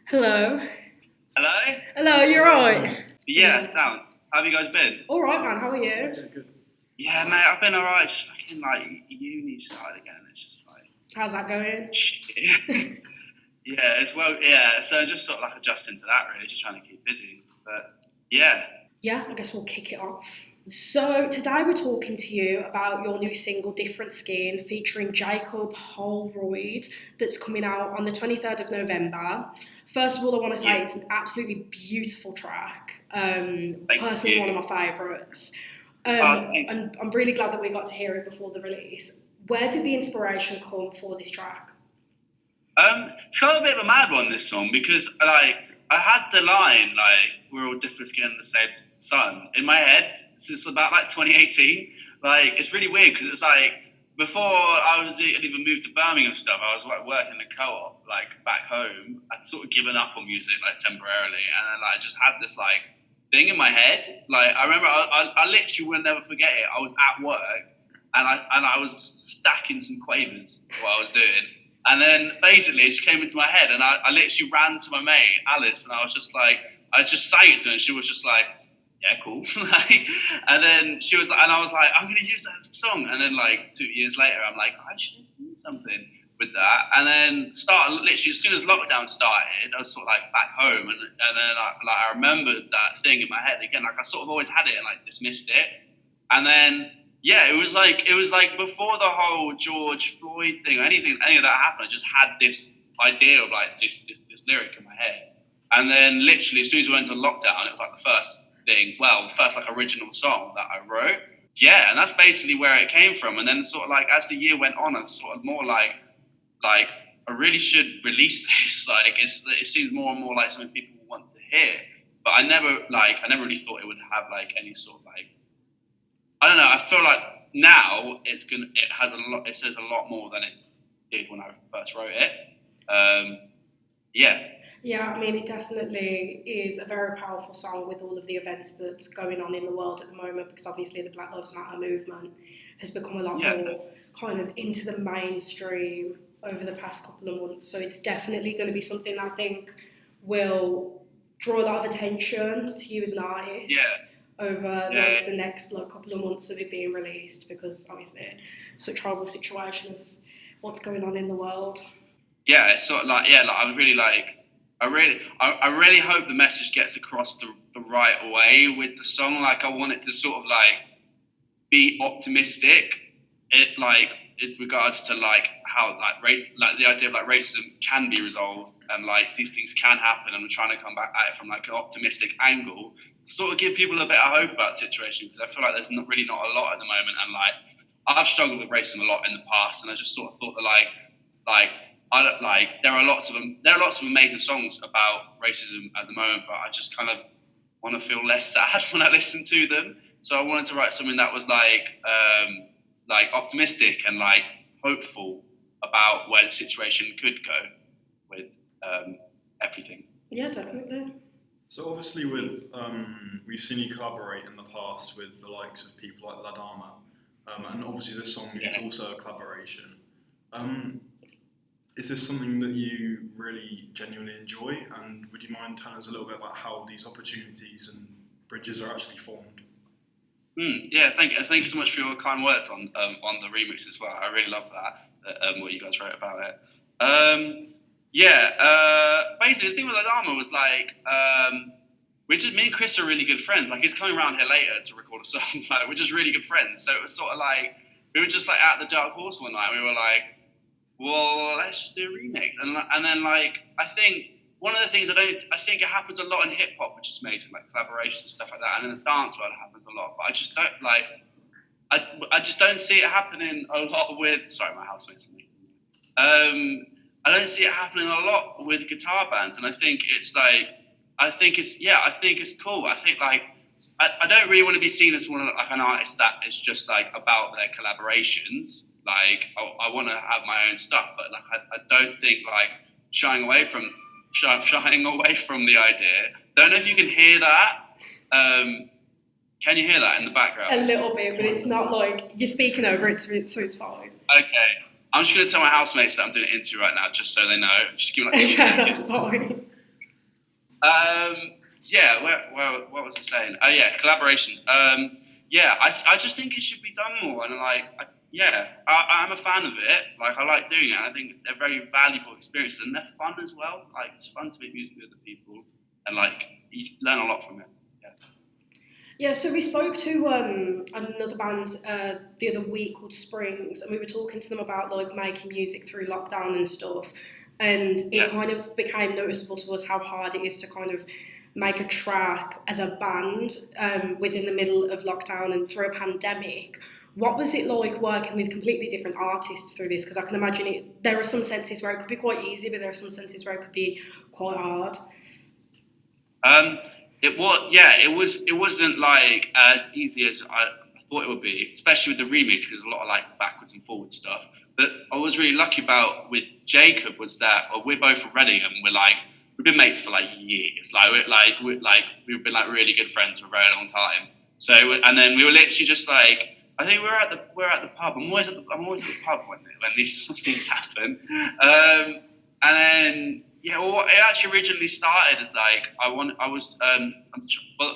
Hello. Hello? Hello, you're right. Yeah, sound. How have you guys been? All right, man. How are you? Good. Yeah, mate, I've been alright. Just fucking uni started again. It's just like How's that going? shit. Yeah, as well. Yeah, so just sort of like adjusting to that, really, just trying to keep busy. But yeah, Yeah, I guess we'll kick it off. So today we're talking to you about your new single "Different Skin" featuring Jacob Holroyd that's coming out on the 23rd of November. First of all, I want to say it's an absolutely beautiful track. Personally, you. one of my favourites. Thanks. And I'm really glad that we got to hear it before the release. Where did the inspiration come for this track? It's kind of a bit of a mad one, this song, because like I had the line like "we're all different skin in the same sun" in my head since about like 2018. Like it's really weird because it was like before I'd even moved to Birmingham and stuff. I was like working in the co-op like back home. I'd sort of given up on music like temporarily, and then like I just had this like thing in my head. Like I remember, I literally will never forget it. I was at work and I was stacking some quavers while I was doing. And then basically it just came into my head and I literally ran to my mate, Alice, and I was just like, I just sang it to her and she was just like, yeah, cool. And then she was, and I was like, I'm going to use that song. And then like 2 years later, I'm like, I should do something with that. And then literally as soon as lockdown started, I was sort of like back home and then I remembered that thing in my head again. Like I sort of always had it and like dismissed it. And then yeah, it was like before the whole George Floyd thing or any of that happened. I just had this idea of like this lyric in my head, and then literally as soon as we went to lockdown, it was like the first like original song that I wrote. Yeah, and that's basically where it came from. And then sort of like as the year went on, I was sort of more like I really should release this. Like it seems more and more like something people want to hear, but I never really thought it would have like any sort of like. I don't know. I feel like now it says a lot more than it did when I first wrote it. Yeah. Yeah, I mean, it definitely is a very powerful song with all of the events that's going on in the world at the moment, because obviously the Black Lives Matter movement has become a lot more kind of into the mainstream over the past couple of months. So it's definitely going to be something that I think will draw a lot of attention to you as an artist. Over the next couple of months of it being released, because obviously such a horrible situation of what's going on in the world. Yeah, it's sort of like I really hope the message gets across the right way with the song. Like I want it to sort of like be optimistic. In regards to like how like race, like the idea of like racism can be resolved and like these things can happen, and I'm trying to come back at it from like an optimistic angle, sort of give people a bit of hope about the situation, because I feel like there's not a lot at the moment, and like I've struggled with racism a lot in the past, and I just sort of thought that there are lots of amazing songs about racism at the moment, but I just kind of want to feel less sad when I listen to them. So I wanted to write something that was like optimistic and like hopeful about where the situation could go with everything. Yeah, definitely. So obviously we've seen you collaborate in the past with the likes of people like Ladama, and obviously this song is also a collaboration. Is this something that you really genuinely enjoy, and would you mind telling us a little bit about how these opportunities and bridges are actually formed? Yeah, thank you so much for your kind words on the remix as well. I really love that, what you guys wrote about it. Basically the thing with Adama was like, me and Chris are really good friends. Like he's coming around here later to record a song. Like we're just really good friends. So it was sort of like we were just like at the Dark Horse one night. And we were like, well, let's just do a remix. And then like I think one of the things I think it happens a lot in hip hop, which is amazing, like collaborations and stuff like that. And in the dance world, it happens a lot. But I just don't like. I just don't see it happening a lot with. Sorry, my housemate's me. I don't see it happening a lot with guitar bands, and I think it's cool. I think like I don't really want to be seen as like an artist that is just like about their collaborations. Like I want to have my own stuff, but like I don't think like shying away from the idea. Don't know if you can hear that. Can you hear that in the background? A little bit, but it's not like you're speaking over it, so it's fine. Okay. I'm just going to tell my housemates that I'm doing an interview right now, just so they know. Just give me like 2 okay, seconds. that's fine. Yeah, what was I saying? Oh yeah, collaborations. Yeah, I just think it should be done more, and I'm a fan of it. Like, I like doing it. I think they're very valuable experiences, and they're fun as well. Like, it's fun to make music with other people, and like you learn a lot from it. Yeah. Yeah, so we spoke to another band the other week called Springs, and we were talking to them about like making music through lockdown and stuff. And it kind of became noticeable to us how hard it is to kind of make a track as a band within the middle of lockdown and through a pandemic. What was it like working with completely different artists through this? Because I can imagine there are some senses where it could be quite easy, but there are some senses where it could be quite hard. It wasn't like as easy as I thought it would be, especially with the remix, because there's a lot of like backwards and forwards stuff. But I was really lucky about with Jacob was that we're both from Reading, and we've been mates for like years. We've been like really good friends for a very long time. So, and then we were literally just like, I think we're at the pub. I'm always at the pub when these things happen. And then it actually originally started as like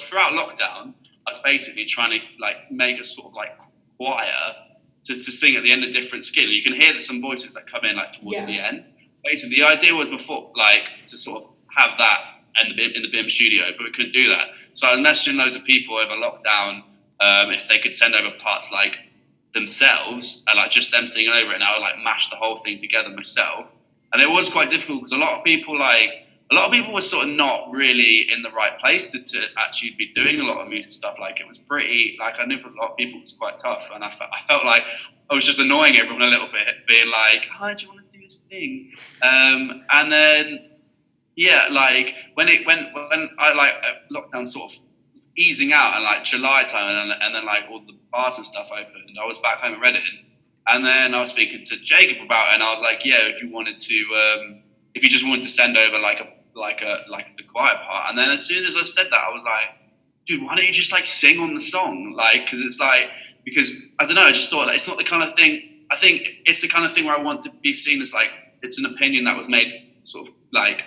throughout lockdown, I was basically trying to like make a sort of like choir to sing at the end of different skill. You can hear some voices that come in like towards the end. Basically, the idea was before like to sort of have that in the BIM studio, but we couldn't do that. So I was messaging loads of people over lockdown if they could send over parts like themselves and like just them singing over it, and I would like mash the whole thing together myself. And it was quite difficult because a lot of people were sort of not really in the right place to actually be doing a lot of music stuff. Like, it was pretty, like, I knew for a lot of people it was quite tough, and I felt like I was just annoying everyone a little bit, being like, "Hi, do you want to do this thing?" And then like when I like lockdown sort of easing out and like July time, and then like all the bars and stuff opened, I was back home in Reading. And then I was speaking to Jacob about it, and I was like, "Yeah, if you just wanted to send over like the quiet part." And then as soon as I said that, I was like, "Dude, why don't you just like sing on the song?" Like, because I don't know, I just thought like it's not the kind of thing. I think it's the kind of thing where I want to be seen as like it's an opinion that was made sort of like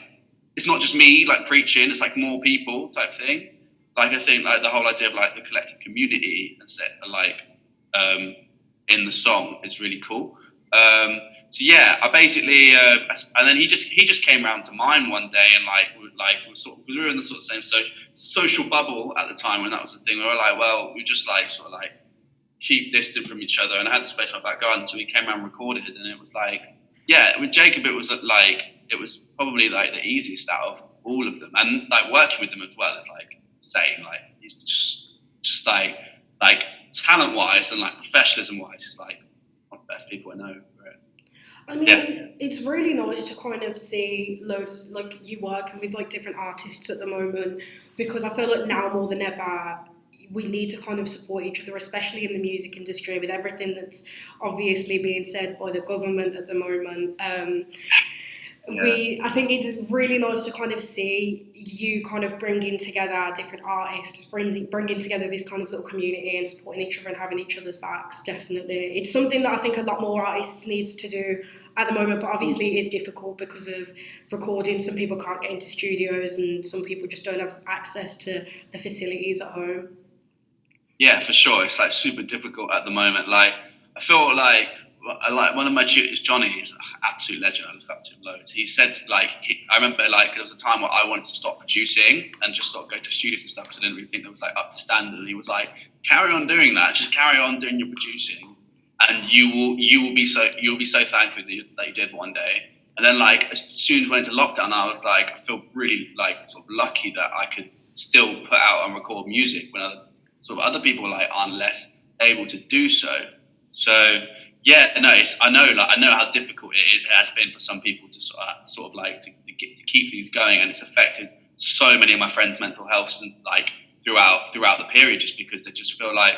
it's not just me like preaching. It's like more people type thing. Like, I think like the whole idea of like the collective community and in the song is really cool. I basically, and then he just came around to mine one day, and we were in the sort of same social bubble at the time when that was the thing. We were like, well, we just like sort of like keep distant from each other, and I had the space in my back garden, so we came around and recorded it, and it was like, with Jacob, it was probably like the easiest out of all of them, and like working with them as well is like insane. Like, he's just like talent wise and like professionalism wise, he's like one of the best people I know. I mean, it's really nice to kind of see loads, like, you working with like different artists at the moment, because I feel like now more than ever we need to kind of support each other, especially in the music industry, with everything that's obviously being said by the government at the moment. I think it is really nice to kind of see you kind of bringing together different artists, bringing together this kind of little community and supporting each other and having each other's backs. Definitely, it's something that I think a lot more artists need to do at the moment, but obviously it is difficult because of recording. Some people can't get into studios, and some people just don't have access to the facilities at home. Yeah, for sure, it's like super difficult at the moment. Like, I feel like one of my tutors, Johnny, is an absolute legend. I look up to him loads. He said, I remember, like, there was a time where I wanted to stop producing and just sort of go to studios and stuff because I didn't really think it was like up to standard. And he was like, carry on doing that. Just carry on doing your producing, and you will be so thankful that you did one day. And then, like, as soon as we went into lockdown, I was like, I feel really like sort of lucky that I could still put out and record music when other people like aren't less able to do so. So. Yeah, no, I know how difficult it has been for some people to sort of like to keep things going, and it's affected so many of my friends' mental health and like throughout the period, just because they just feel like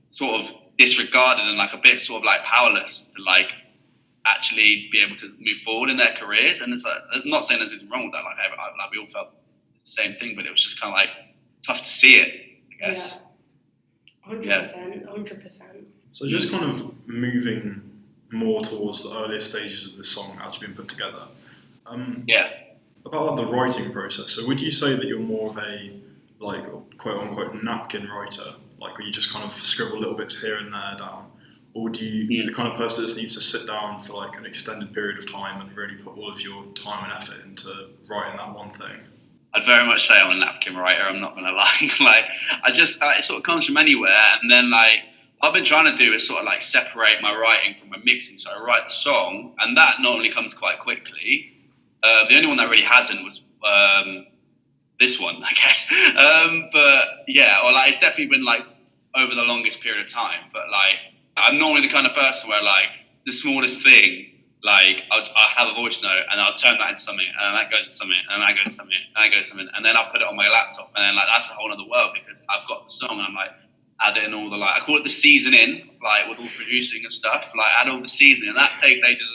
sort of disregarded and like a bit sort of like powerless to like actually be able to move forward in their careers. And it's like, I'm not saying there's anything wrong with that. Like we all felt the same thing, but it was just kind of like tough to see it, I guess. Yeah, 100%. So just kind of moving more towards the earlier stages of this song actually being put together. about the writing process. So would you say that you're more of a like quote unquote napkin writer, like where you just kind of scribble little bits here and there down, or do you the kind of person that just needs to sit down for like an extended period of time and really put all of your time and effort into writing that one thing? I'd very much say I'm a napkin writer. I'm not gonna lie. Like it sort of comes from anywhere, and then like what I've been trying to do is sort of like separate my writing from my mixing. So I write the song, and that normally comes quite quickly. The only one that really hasn't was this one, I guess. But yeah, or like it's definitely been like over the longest period of time. But like I'm normally the kind of person where like the smallest thing, like I'll have a voice note and I'll turn that into something, and that goes to something, and that goes to something, and that goes to something, and then I'll put it on my laptop, and then like that's a whole other world because I've got the song and I'm like add in all the like I call it the seasoning, like with all producing and stuff, like add all the seasoning, and that takes ages.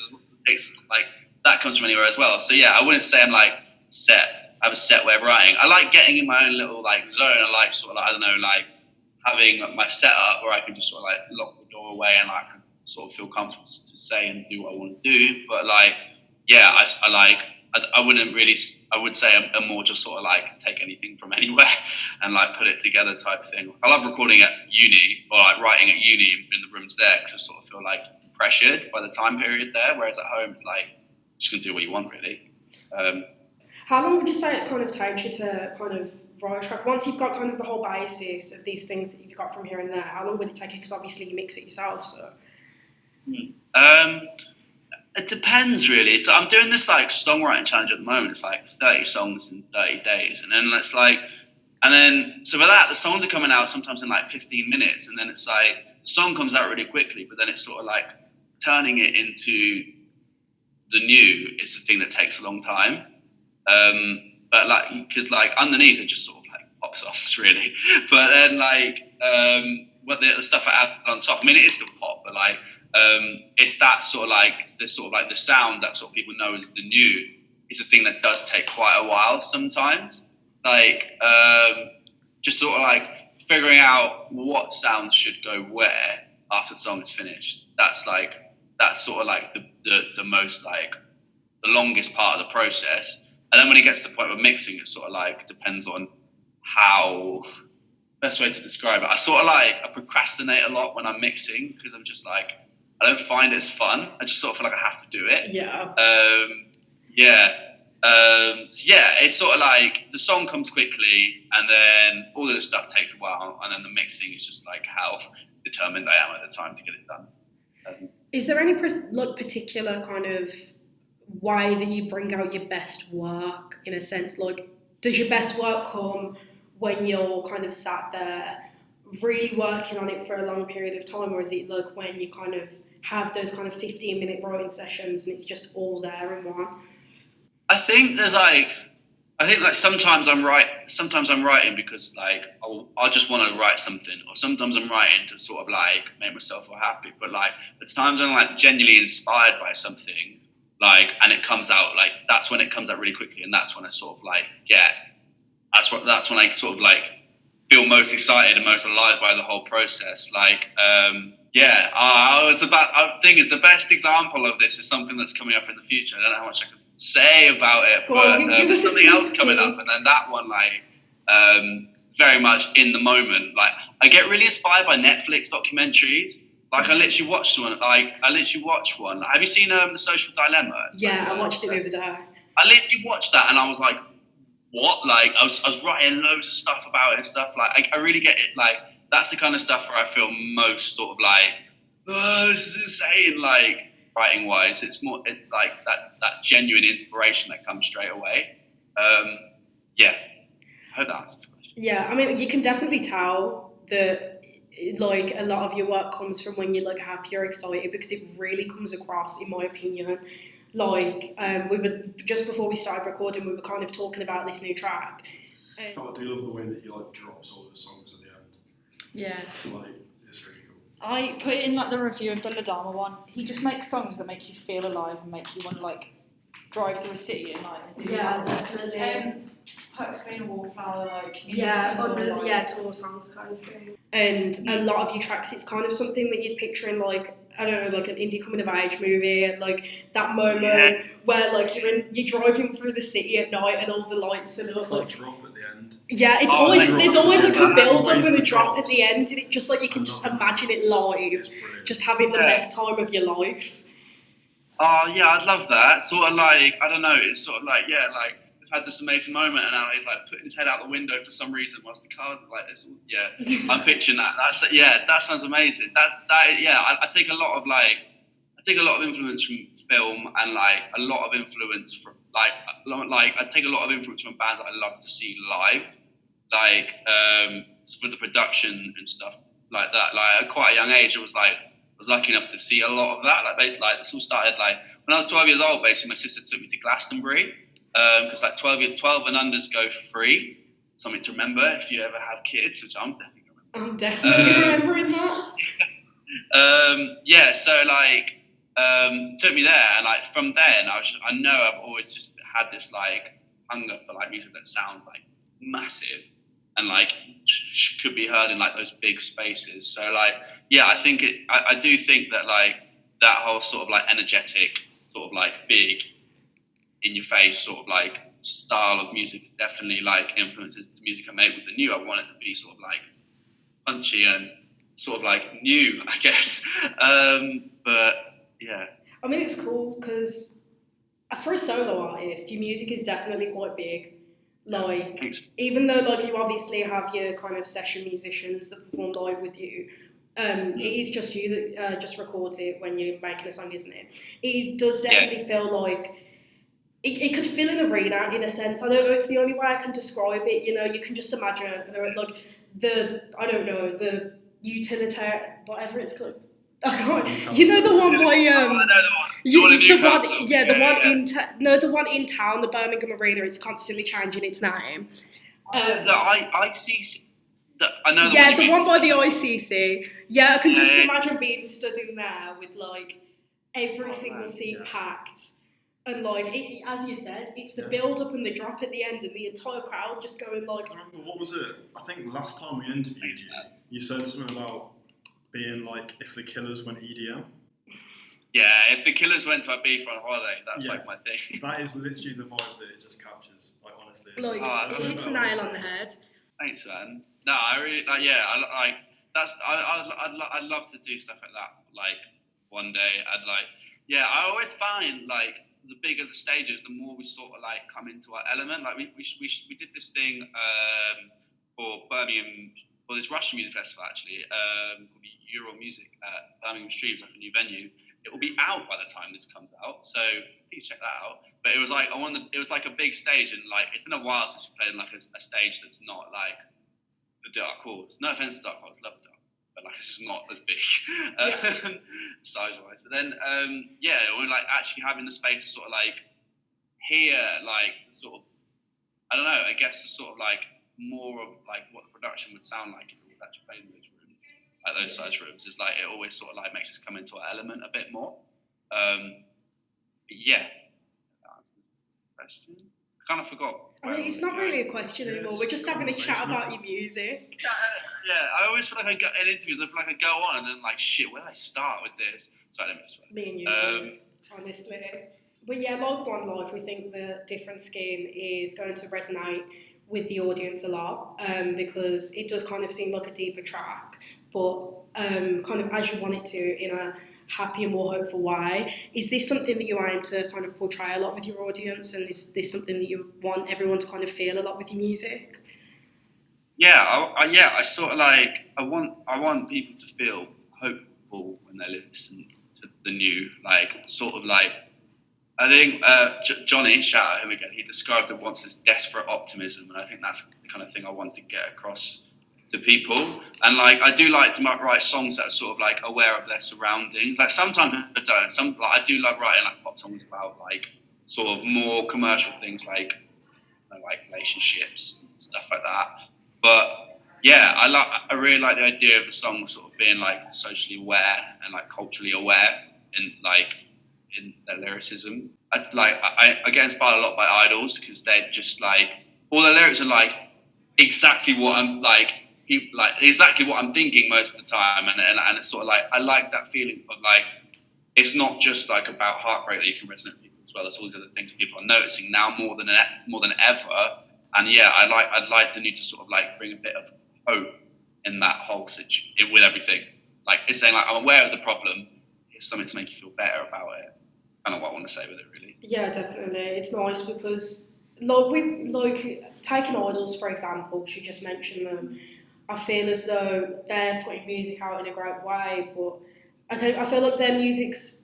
Takes like that comes from anywhere as well. So yeah, I wouldn't say I'm like set. I have a set way of writing. I like getting in my own little like zone. I like sort of like I don't know, like having my setup where I can just sort of like lock the door away and like, I can sort of feel comfortable to say and do what I want to do. But like, yeah, I wouldn't really. I would say I'm more just sort of like take anything from anywhere and like put it together type of thing. I love recording at uni or like writing at uni in the rooms there because I sort of feel like pressured by the time period there. Whereas at home, it's like just gonna do what you want really. How long would you say it kind of takes you to kind of write a track? Once you've got kind of the whole basis of these things that you've got from here and there, how long would it take you? Because obviously you mix it yourself, so. It depends really. So I'm doing this like songwriting challenge at the moment. It's like 30 songs in 30 days, and then it's like, so for that the songs are coming out sometimes in like 15 minutes, and then it's like the song comes out really quickly, but then it's sort of like turning it into the new is the thing that takes a long time. But like, because like underneath are just sort of like pop songs really, but then like what the stuff I add on top. I mean, it is still pop, but like it's that sort of like the sound that sort of people know as the new is a thing that does take quite a while sometimes. Like just sort of like figuring out what sounds should go where after the song is finished. That's sort of like the most like the longest part of the process. And then when it gets to the point of mixing, it sort of like depends on how best way to describe it. I procrastinate a lot when I'm mixing because I'm just like I don't find it as fun. I just sort of feel like I have to do it. Yeah. It's sort of like the song comes quickly, and then all of the stuff takes a while, and then the mixing is just like how determined I am at the time to get it done. Is there any particular kind of way that you bring out your best work in a sense? Like, does your best work come when you're kind of sat there really working on it for a long period of time, or is it like when you kind of have those kind of 15-minute writing sessions and it's just all there in one? I think sometimes I'm writing because like I just want to write something, or sometimes I'm writing to sort of like make myself feel happy. But like the times I'm like genuinely inspired by something, like, and it comes out like that's when it comes out really quickly, and that's when I sort of like that's when I sort of like feel most excited and most alive by the whole process. Like I think the best example of this is something that's coming up in the future. I don't know how much I can say about it, there's something else coming up, and then that one like very much in the moment. Like I get really inspired by Netflix documentaries. Like I literally watched one. Have you seen The Social Dilemma? I watched it the other day. I literally watched that and I was like, what? Like I was writing loads of stuff about it and stuff. Like I really get it. Like that's the kind of stuff where I feel most sort of like, oh, this is insane. Like writing wise, it's like that genuine inspiration that comes straight away. I hope that answers the question. Yeah, I mean, you can definitely tell that like a lot of your work comes from when you're like happy or excited, because it really comes across, in my opinion. Like we were just before we started recording, we were kind of talking about this new track. I do love the way that he like drops all the songs at the end. Yeah. Like it's really cool. I put in like the review of the Ladama one. He just makes songs that make you feel alive and make you want to like drive through a city at night. Yeah, definitely. Perks Green and Wallflower, like tour songs kind of thing. And a lot of your tracks, it's kind of something that you'd picture in like I don't know, like an indie coming of age movie, and like that moment where like you're driving through the city at night and all the lights and it's like drop at the end. Yeah, it's there's always like a build up and a drop at the end, and it just like you can just imagine it live, just having the best time of your life. Oh yeah, I'd love that. Sort of like, I don't know, it's sort of like, yeah, like they've had this amazing moment and now he's like putting his head out the window for some reason whilst the cars are like this. Yeah, I'm picturing that. That sounds amazing. I take a lot of influence from film and like a lot of influence from I take a lot of influence from bands that I love to see live, like for the production and stuff like that. Like at quite a young age, I was lucky enough to see a lot of that. Like basically, like this all started like when I was 12 years old. Basically, my sister took me to Glastonbury because like 12 and unders go free. Something to remember if you ever have kids, which I'm definitely remembering. I'm definitely remembering that. So like took me there, and like from then I know I've always just had this like hunger for like music that sounds like massive and like could be heard in like those big spaces. So like, yeah, I do think that like that whole sort of like energetic, sort of like big in your face sort of like style of music definitely like influences the music I make with the new. I want it to be sort of like punchy and sort of like new, I guess. But yeah. I mean, it's cool because for a solo artist, your music is definitely quite big. Like, Thanks. Even though like you obviously have your kind of session musicians that perform live with you, it is just you that just records it when you're making a song, isn't it? It does definitely feel like it could fill an arena in a sense. I don't know, it's the only way I can describe it. You know, you can just imagine like the utilitarian, whatever it's called. I can't. You know the one by the one in town, the Birmingham Arena. It's constantly changing its name. The ICC. I know. The one by the ICC. Yeah, I can just imagine being stood in there with like every single seat packed, and like as you said, it's the build up and the drop at the end, and the entire crowd just going like. I remember, what was it? I think last time we interviewed you said something about being like if the Killers went EDM. Yeah, if the Killers went to Ibiza on holiday, that's like my thing. That is literally the vibe that it just captures. Like honestly, it's a nail on the head. Thanks, man. No, I really I'd love to do stuff like that. Like one day, I always find like the bigger the stages, the more we sort of like come into our element. Like we did this thing for Birmingham. Well, this Russian music festival actually, called the Euro Music at Birmingham Streams, like a new venue. It will be out by the time this comes out, so please check that out. But it was like it was like a big stage, and like it's been a while since we played in like a stage that's not like the Dark Horse. No offense to Dark Horse, love Dark Horse, but like it's just not as big size-wise. But then we're like actually having the space to sort of like hear like sort of, I don't know, I guess the sort of like more of like what the production would sound like if it was actually played in those rooms, like those size rooms. Is like it always sort of like makes us come into our element a bit more. Question. I kind of forgot. I mean, it's not really a question anymore. We're just having a chat about your music. I always feel like I go in interviews. I feel like I go on and then like shit. Where do I start with this? So I don't miss it. Me and you both, honestly. But yeah, like One Life, we think the Different Skin is going to resonate with the audience a lot because it does kind of seem like a deeper track, but kind of as you want it to in a happy and more hopeful way. Is this something that you aim to kind of portray a lot with your audience, and is this something that you want everyone to kind of feel a lot with your music? I sort of like I want people to feel hopeful when they listen to the new, like sort of like. I think Johnny, shout out him again, he described it once as desperate optimism, and I think that's the kind of thing I want to get across to people. And like I do like to write songs that are sort of like aware of their surroundings. Like sometimes I don't. I do love writing like pop songs about like sort of more commercial things like relationships and stuff like that. But yeah, I really like the idea of the song sort of being like socially aware and like culturally aware in their lyricism. I get inspired a lot by idols because they're just like all their lyrics are like exactly what I'm like people like exactly what I'm thinking most of the time, and it's sort of like I like that feeling of like it's not just like about heartbreak that you can resonate with people as well. There's all these other things that people are noticing now more than ever. And yeah, I'd like the need to sort of like bring a bit of hope in that whole situation with everything. Like it's saying like I'm aware of the problem. Here's something to make you feel better about it. Kind of what I want to say with it, really. Yeah, definitely. It's nice because, like, with like taking idols for example, because you just mentioned them, I feel as though they're putting music out in a great way, but I feel like their music's,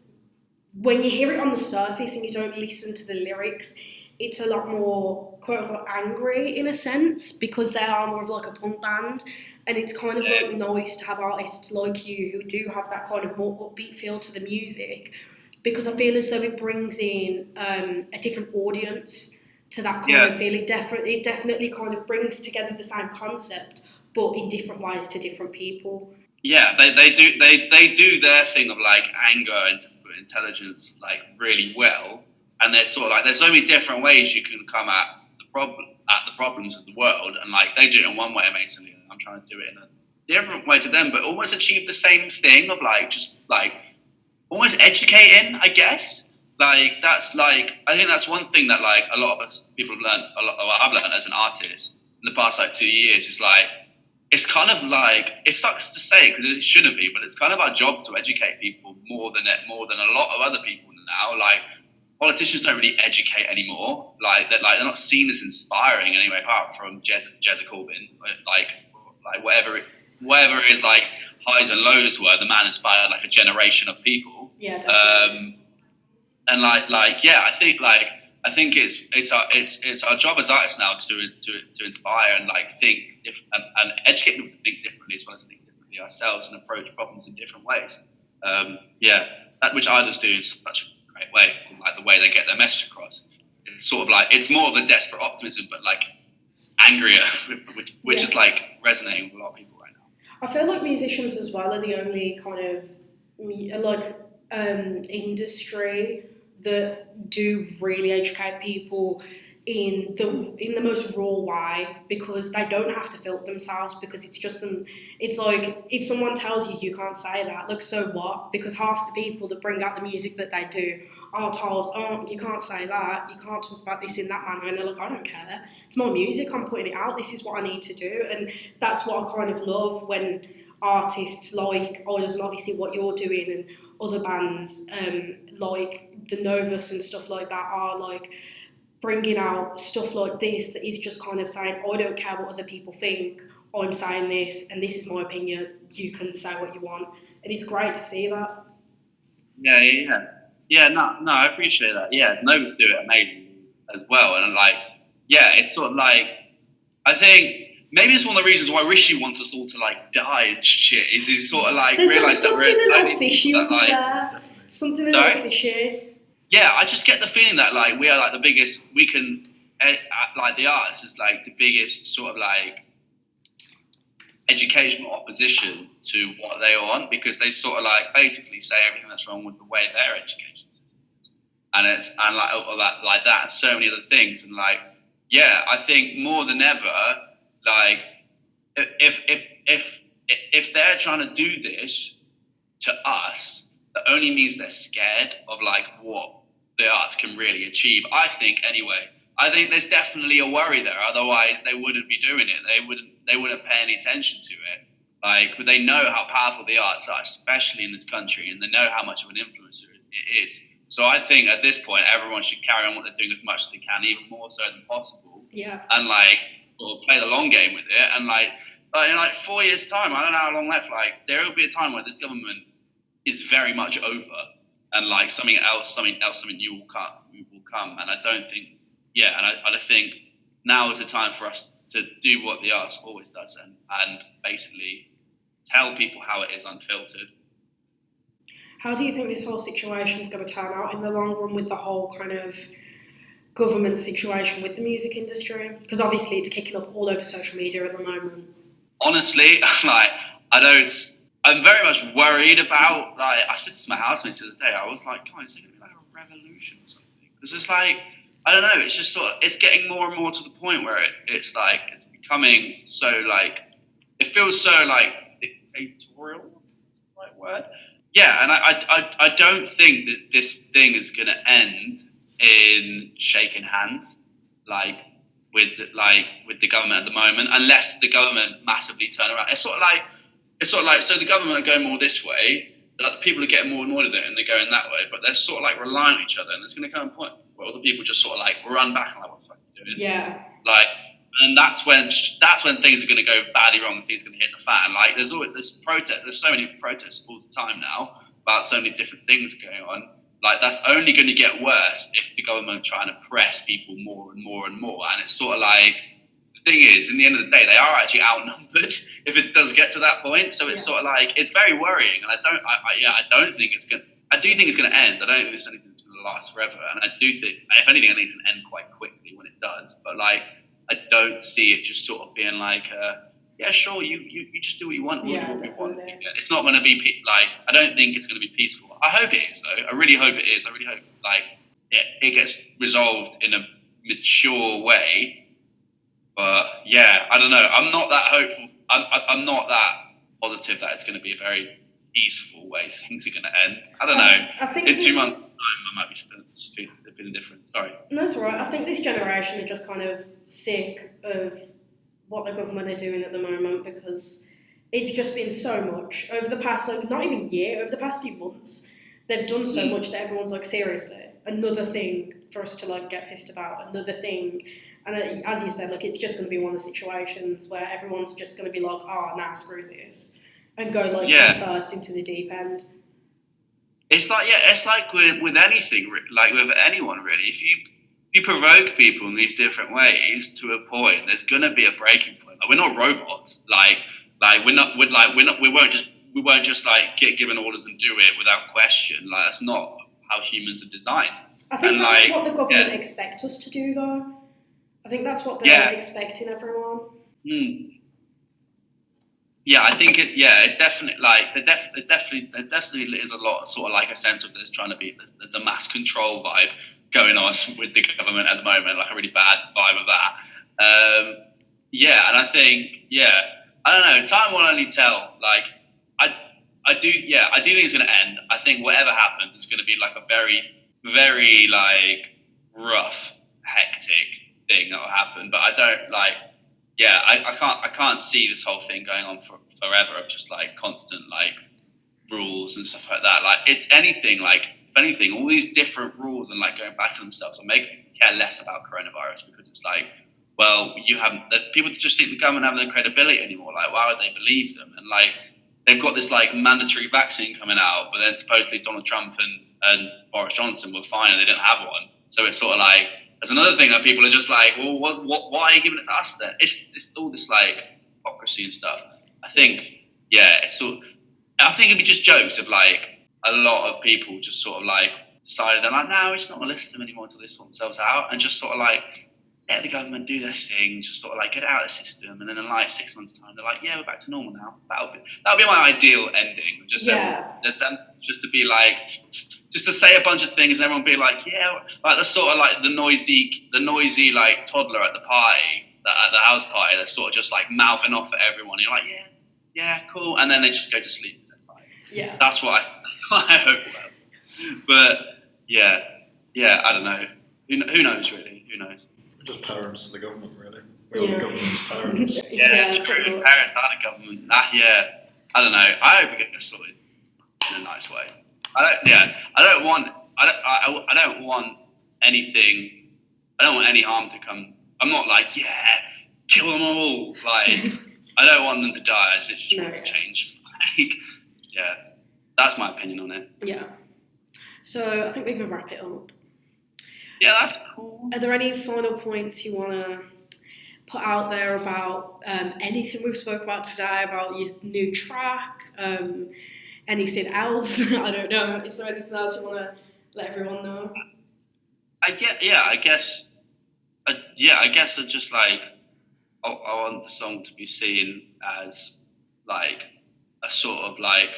when you hear it on the surface and you don't listen to the lyrics, it's a lot more quote unquote angry in a sense because they are more of like a punk band, and it's kind of like nice to have artists like you who do have that kind of more upbeat feel to the music, because I feel as though it brings in a different audience to that kind of feel. It definitely kind of brings together the same concept, but in different ways to different people. Yeah, they do their thing of like anger and intelligence like really well, and they're sort of like there's so many different ways you can come at the problems of the world, and like they do it in one way amazingly, and I'm trying to do it in a different way to them, but almost achieve the same thing of like just like almost educating, I guess. Like that's like I think that's one thing that like a lot of us people have learned, a lot of what I've learned as an artist in the past like 2 years is like it's kind of like it sucks to say because it shouldn't be, but it's kind of our job to educate people more than a lot of other people now. Like politicians don't really educate anymore. Like they're not seen as inspiring anyway, apart from Jezza Corbyn. Like whatever his like highs and lows were, the man inspired like a generation of people. Yeah, definitely. And I think it's our job as artists now to inspire and like think and educate people to think differently as well as think differently ourselves and approach problems in different ways. That which idols do in such a great way, like the way they get their message across. It's sort of like it's more of a desperate optimism, but like angrier, which is like resonating with a lot of people right now. I feel like musicians as well are the only kind of industry that do really educate people in the most raw way, because they don't have to filter themselves, because it's just them. It's like if someone tells you can't say that, like so what? Because half the people that bring out the music that they do are told, oh, you can't say that, you can't talk about this in that manner, and they're like, I don't care, it's my music, I'm putting it out, this is what I need to do. And that's what I kind of love when artists like Idols and obviously what you're doing and other bands like the Novus and stuff like that are like bringing out stuff like this that is just kind of saying, I don't care what other people think, I'm saying this and this is my opinion, you can say what you want. And it's great to see that. Yeah, no, I appreciate that. Yeah, Novus do it amazing as well. And like, yeah, it's sort of like, I think maybe it's one of the reasons why Rishi wants us all to like die and shit. Is he's sort of like realise that there's something a little fishy under there. Something a little fishy. Yeah, I just get the feeling that like we are like the biggest. We can like the arts is like the biggest sort of like educational opposition to what they want, because they sort of like basically say everything that's wrong with the way their education system is, and like that and so many other things. And like, yeah, I think more than ever, like if they're trying to do this to us, that only means they're scared of like what the arts can really achieve. I think anyway. I think there's definitely a worry there. Otherwise, they wouldn't be doing it. They wouldn't pay any attention to it. Like, but they know how powerful the arts are, especially in this country, and they know how much of an influencer it is. So I think at this point, everyone should carry on what they're doing as much as they can, even more so than possible. Yeah. And like, or play the long game with it. And like in like 4 years' time, I don't know how long left. Like, there will be a time where this government is very much over, and like something new will come. And I don't think. Yeah, and I think now is the time for us to do what the arts always does and basically tell people how it is unfiltered. How do you think this whole situation is going to turn out in the long run with the whole kind of government situation with the music industry? Because obviously it's kicking up all over social media at the moment. Honestly, like I'm very much worried about, like, I said this to my housemates the other day, I was like, guys, it's going to be like a revolution or something. Because it's like, I don't know, it's just sort of, it's getting more and more to the point where it's like, it's becoming so like, it feels so like dictatorial. Is the right word? Yeah, and I don't think that this thing is going to end in shaking hands, with the government at the moment, unless the government massively turn around. It's sort of like so the government are going more this way, like the people are getting more annoyed with it and they're going that way, but they're sort of like relying on each other, and there's going to come a point where other people just sort of like run back and like, what the fuck are you doing? Yeah. And that's when things are going to go badly wrong and things are going to hit the fan. Like there's so many protests all the time now about so many different things going on. Like that's only going to get worse if the government trying to press people more and more and more. And it's sort of like, the thing is, in the end of the day, they are actually outnumbered if it does get to that point. So it's sort of like, it's very worrying. And I don't think it's going. I do think it's going to end. I don't think it's anything that's going to last forever. And I do think, if anything, I think it's going to end quite quickly when it does. But like, I don't see it just sort of being like, yeah, sure, you just do what you want. Yeah, what you want. definitely. It's not going to be like, I don't think it's going to be peaceful. I hope it is, though. I really hope it is. I really hope like it gets resolved in a mature way. But yeah, I don't know. I'm not that hopeful. I'm not that positive that it's going to be a very peaceful way things are going to end. I don't know. I think in 2 months' time, I might be feeling different. Sorry. No, it's all right. I think this generation are just kind of sick of what the government are doing at the moment, because it's just been so much over the past, like, not even year, over the past few months. They've done so much that everyone's like, seriously, another thing for us to like get pissed about, another thing. And as you said, like, it's just going to be one of the situations where everyone's just going to be like, oh, nah, screw this, and go like head first into the deep end. It's like with anything, like with anyone really. If you provoke people in these different ways to a point, there's going to be a breaking point. Like, we're not robots. We won't just like get given orders and do it without question. Like, that's not how humans are designed. I think that's what the government expect us to do, though. I think that's what they're expecting everyone. Yeah, I think it's definitely like there definitely is a lot, sort of like a sense of there's trying to be there's a mass control vibe going on with the government at the moment, like a really bad vibe of that. And I think I don't know, time will only tell. Like I do think it's going to end. I think whatever happens is going to be like a very, very like rough, hectic thing that will happen. But I don't like. Yeah, I can't see this whole thing going on for forever of just like constant like rules and stuff like that. Like, it's anything like, if anything, all these different rules and like going back to themselves will make people care less about coronavirus, because it's like, well, people just think the government have no credibility anymore. Like, why would they believe them? And like, they've got this like mandatory vaccine coming out, but then supposedly Donald Trump and Boris Johnson were fine and they didn't have one. So it's sort of like, there's another thing that people are just like, well, why are you giving it to us then? It's all this like hypocrisy and stuff. I think, I think it'd be just jokes of like a lot of people just sort of like decided they're like, no, we're just not gonna listen to them anymore until they sort themselves out, and just sort of like let the government do their thing, just sort of like get out of the system, and then in like 6 months' time they're like, yeah, we're back to normal now. That'll be my ideal ending. Just to be like, just to say a bunch of things and everyone be like, yeah, like the sort of like the noisy like toddler at the party, at the house party, that's sort of just like mouthing off at everyone. And you're like, yeah, cool, and then they just go to sleep. Yeah, that's what I hope about. But yeah, I don't know. Who knows really? Who knows? We're just parents to the government, really. We're all the government's parents. True. Parents are the government. I don't know. I hope we get this sorted in a nice way. I don't want anything. I don't want any harm to come. I'm not like, kill them all. Like, I don't want them to die. I just want to change. Like, that's my opinion on it. Yeah. So I think we can wrap it up. Yeah, that's cool. Are there any final points you want to put out there about anything we've spoke about today, about your new track, anything else? I don't know. Is there anything else you want to let everyone know? I guess I just like, I want the song to be seen as like a sort of like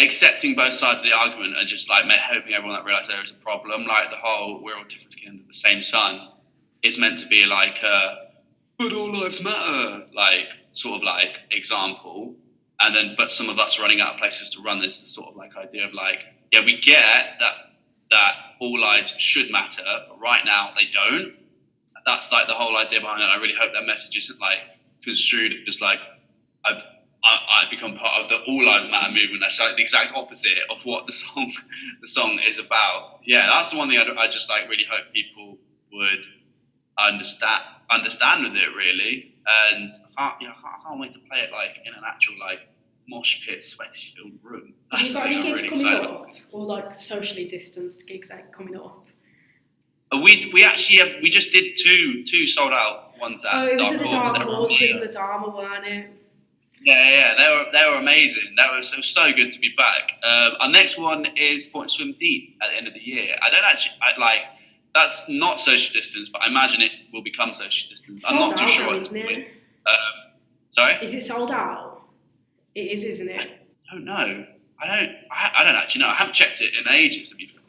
accepting both sides of the argument and just like hoping everyone that realises there is a problem. Like the whole "we're all different skin under the same sun" is meant to be like but all lives matter, like sort of like example. And then, but some of us are running out of places to run this sort of like idea of like, yeah, we get that all lives should matter, but right now they don't. That's like the whole idea behind it. I really hope that message isn't like construed as like I've become part of the All Lives Matter movement. That's like the exact opposite of what the song is about. Yeah, that's the one thing I just like really hope people would understand with it really. And I can't wait to play it like in an actual like mosh pit, sweaty filled room. Have you got any gigs really coming up, or like socially distanced gigs coming up? We actually have, we just did two sold out ones at it was at the Dark Dark Horse with the Dharma, weren't it? Yeah, they were amazing. It was so good to be back. Our next one is Point Swim Deep at the end of the year. That's not social distance, but I imagine it will become social distance. I'm not too sure. Isn't it? Sorry? Is it sold out? It is, isn't it? I don't know. I don't actually know. I haven't checked it in ages, to be fair.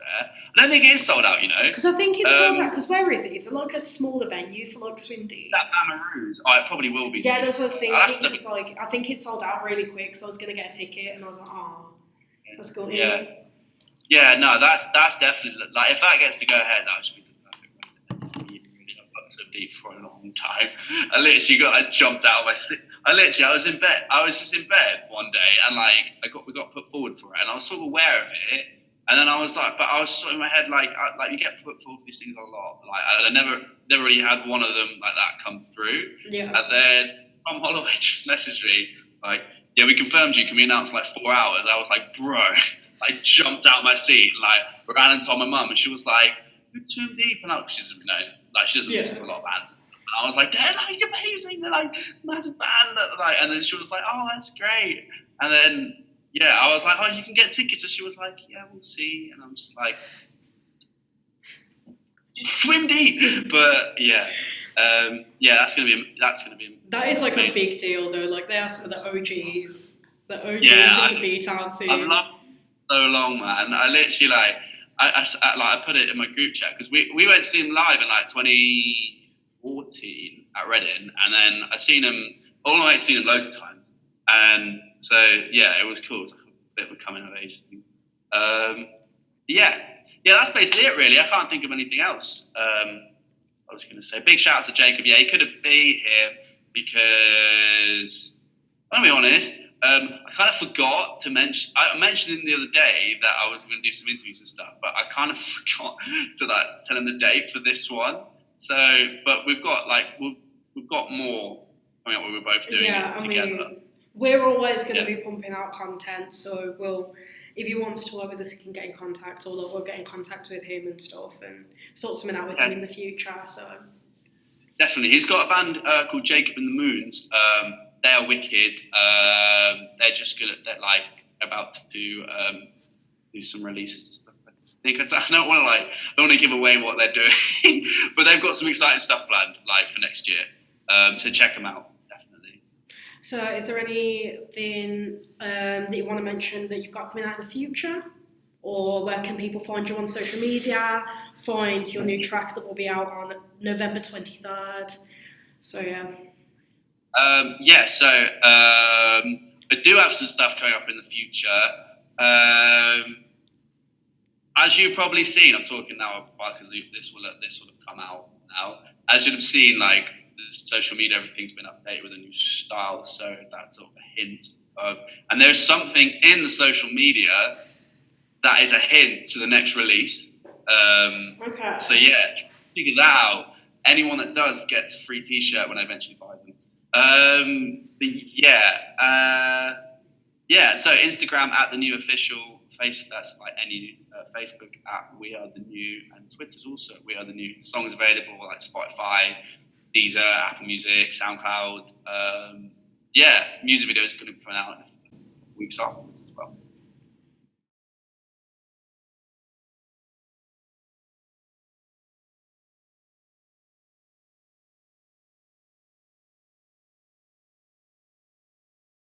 I don't think it is sold out, you know. Because I think it's sold out. Because where is it? It's like a smaller venue for like Swim Deep. That Amaroo's. Oh, it probably will be. Yeah, that's what I was thinking. Because like I think it sold out really quick, so I was gonna get a ticket, and I was like, oh, that's cool. Yeah. No, that's definitely like if that gets to go ahead, that should be the perfect one. I've got Swim Deep for a long time. I jumped out of my seat. I was in bed. I was just in bed one day, and like we got put forward for it, and I was sort of aware of it. And then I was like, but I was sort of in my head like you get put forward for these things a lot. Like I never really had one of them like that come through. Yeah. And then Tom Holloway just messaged me like, yeah, we confirmed you. Can we announce in like 4 hours? I was like, bro, like jumped out of my seat, like ran and told my mum, and she was like, Swim Deep, and she doesn't she doesn't listen to a lot of bands. And I was like, they're like amazing. They're like it's a massive band. And then she was like, oh, that's great. And then. Yeah, I was like, oh, you can get tickets. And she was like, yeah, we'll see. And I'm just like, Swim Deep. But yeah, that's gonna be. That is like amazing. A big deal, though. Like they are some of the OGs, of the B-Town scene. I've loved them so long, man. I literally I put it in my group chat because we went to see them live in like 2014 at Reading, and then I've seen them. All my mates seen them loads of times, and. So yeah, it was cool. It was like a bit of a coming of age thing. Yeah, that's basically it really. I can't think of anything else. I was going to say big shout out to Jacob. Yeah, he couldn't be here because I'll be honest. I kind of forgot to mention. I mentioned him the other day that I was going to do some interviews and stuff, but I kind of forgot to tell him the date for this one. So, but we've got more coming up where we're both doing it together. We're always going to be pumping out content, so if he wants to work with us, he can get in contact, or we'll get in contact with him and stuff, and sort something out with him in the future. So definitely, he's got a band called Jacob and the Moons. They are wicked. They're like about to do some releases and stuff. I don't want to give away what they're doing, but they've got some exciting stuff planned, like for next year. So check them out. So is there anything that you want to mention that you've got coming out in the future? Or where can people find you on social media, find your new track that will be out on November 23rd? So, yeah. I do have some stuff coming up in the future. As you've probably seen, I'm talking now because this will have come out now. As you've seen, like, social media, everything's been updated with a new style, so that's sort of a hint of, and there's something in the social media that is a hint to the next release. Okay. So yeah, figure that out. Anyone that does gets a free t-shirt when I eventually buy them. So Instagram at the new official, that's like any Facebook at We Are the New, and Twitter's also We Are the New. The song's available like Spotify, Deezer, Apple Music, SoundCloud. Music videos are going to be coming out in weeks afterwards.